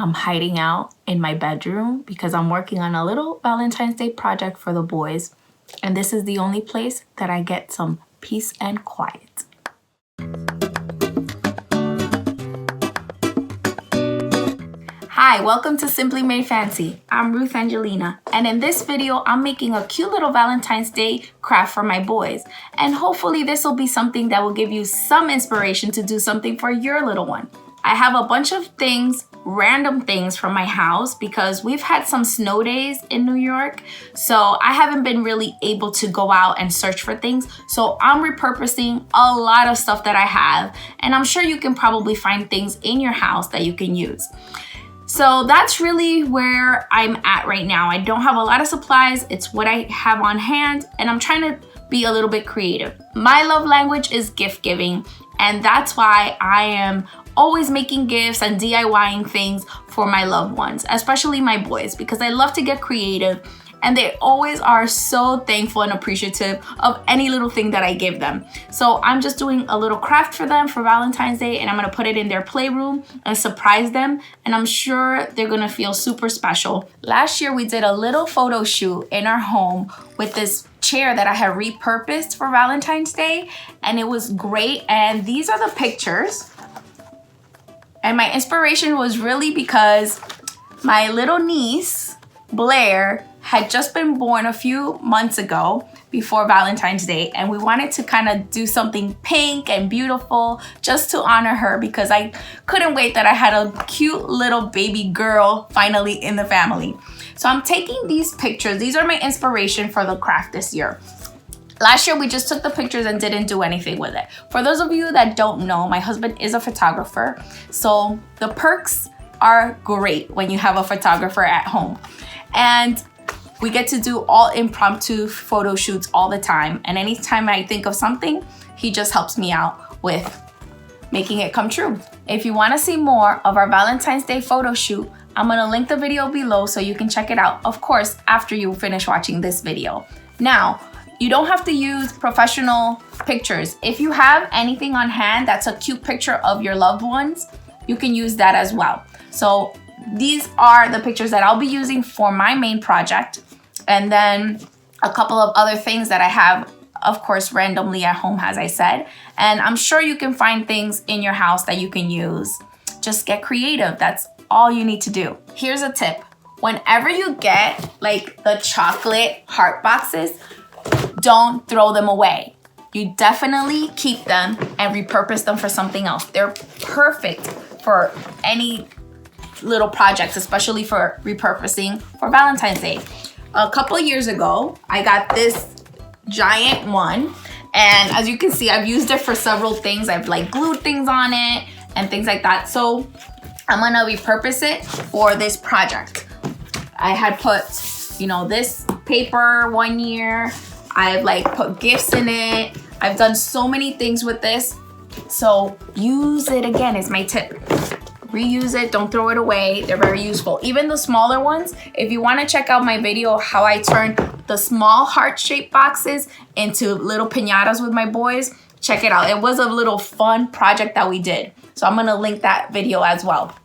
I'm hiding out in my bedroom because I'm working on a little Valentine's Day project for the boys. And this is the only place that I get some peace and quiet. Hi, welcome to Simply Made Fancy. I'm Ruth Angelina, and in this video, I'm making a cute little Valentine's Day craft for my boys. And hopefully this will be something that will give you some inspiration to do something for your little one. I have a bunch of things, random things from my house because we've had some snow days in New York. So I haven't been really able to go out and search for things. So I'm repurposing a lot of stuff that I have. And I'm sure you can probably find things in your house that you can use. So that's really where I'm at right now. I don't have a lot of supplies. It's what I have on hand, and I'm trying to be a little bit creative. My love language is gift giving, and that's why I am always making gifts and DIYing things for my loved ones, especially my boys, because I love to get creative. And they always are so thankful and appreciative of any little thing that I give them. So I'm just doing a little craft for them for Valentine's Day, and I'm gonna put it in their playroom and surprise them. And I'm sure they're gonna feel super special. Last year, we did a little photo shoot in our home with this chair that I had repurposed for Valentine's Day, and it was great. And these are the pictures. And my inspiration was really because my little niece, Blair, had just been born a few months ago before Valentine's Day, and we wanted to kind of do something pink and beautiful just to honor her because I couldn't wait that I had a cute little baby girl finally in the family. So I'm taking these pictures. These are my inspiration for the craft this year. Last year, we just took the pictures and didn't do anything with it. For those of you that don't know, my husband is a photographer, so the perks are great when you have a photographer at home. And we get to do all impromptu photo shoots all the time. And anytime I think of something, he just helps me out with making it come true. If you wanna see more of our Valentine's Day photo shoot, I'm gonna link the video below so you can check it out, of course, after you finish watching this video. Now, you don't have to use professional pictures. If you have anything on hand that's a cute picture of your loved ones, you can use that as well. So these are the pictures that I'll be using for my main project. And then a couple of other things that I have, of course, randomly at home, as I said. And I'm sure you can find things in your house that you can use. Just get creative. That's all you need to do. Here's a tip. Whenever you get like the chocolate heart boxes, don't throw them away. You definitely keep them and repurpose them for something else. They're perfect for any little projects, especially for repurposing for Valentine's Day. A couple of years ago, I got this giant one, and as you can see, I've used it for several things. I've like glued things on it and things like that. So I'm gonna repurpose it for this project. I had put, this paper 1 year. I've like put gifts in it. I've done so many things with this. So use it again is my tip. Reuse it, don't throw it away. They're very useful. Even the smaller ones, if you want to check out my video how I turned the small heart-shaped boxes into little piñatas with my boys, check it out. It was a little fun project that we did. So I'm gonna link that video as well.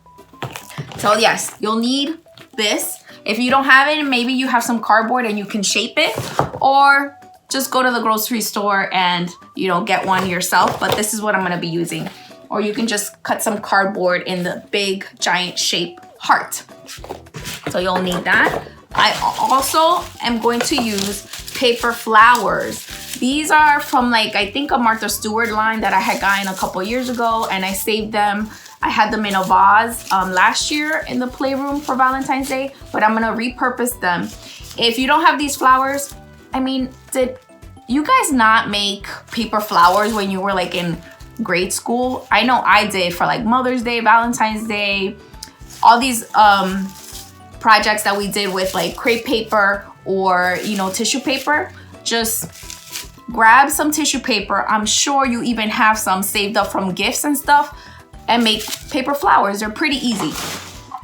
So yes, you'll need this. If you don't have it, maybe you have some cardboard and you can shape it, or just go to the grocery store and get one yourself, but this is what I'm gonna be using. Or you can just cut some cardboard in the big giant shape heart. So you'll need that. I also am going to use paper flowers. These are from I think a Martha Stewart line that I had gotten a couple years ago, and I saved them. I had them in a vase last year in the playroom for Valentine's Day, but I'm gonna repurpose them. If you don't have these flowers, did you guys not make paper flowers when you were in grade school? I know I did for Mother's Day, Valentine's Day, all these projects that we did with crepe paper or tissue paper. Just grab some tissue paper. I'm sure you even have some saved up from gifts and stuff, and make paper flowers. They're pretty easy.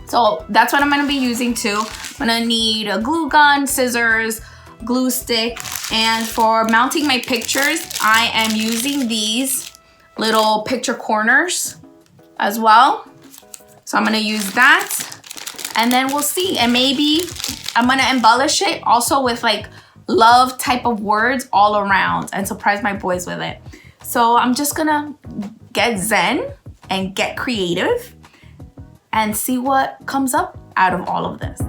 So that's what I'm gonna be using too. I'm gonna need a glue gun, scissors, glue stick, and for mounting my pictures, I am using these little picture corners as well. So I'm gonna use that. And then we'll see. And maybe I'm gonna embellish it also with like love type of words all around and surprise my boys with it. So I'm just gonna get zen and get creative and see what comes up out of all of this.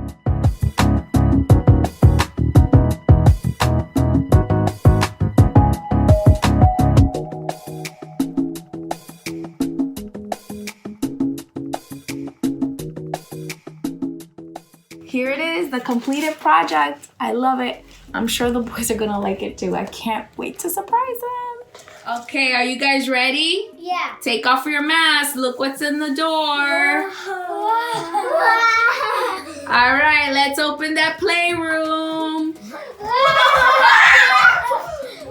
Here it is, the completed project. I love it. I'm sure the boys are gonna like it too. I can't wait to surprise them. Okay, are you guys ready? Yeah. Take off your mask. Look what's in the door. All right, let's open that playroom.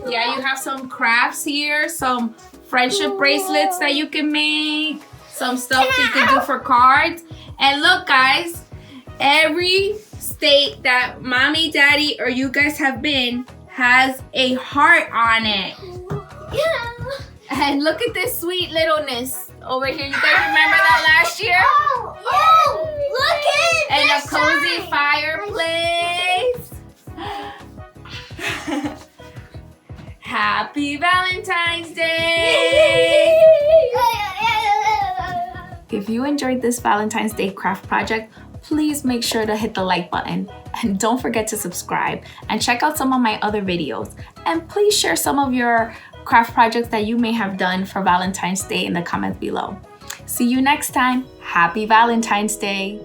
Yeah, you have some crafts here, some friendship bracelets that you can make, some stuff you can do for cards. And look, guys, every state that mommy, daddy, or you guys have been has a heart on it. And look at this sweet littleness over here. You guys remember that last year? Oh, look at And this a cozy side. fireplace. Happy Valentine's Day! If you enjoyed this Valentine's Day craft project, please make sure to hit the like button and don't forget to subscribe and check out some of my other videos. And please share some of your craft projects that you may have done for Valentine's Day in the comments below. See you next time. Happy Valentine's Day.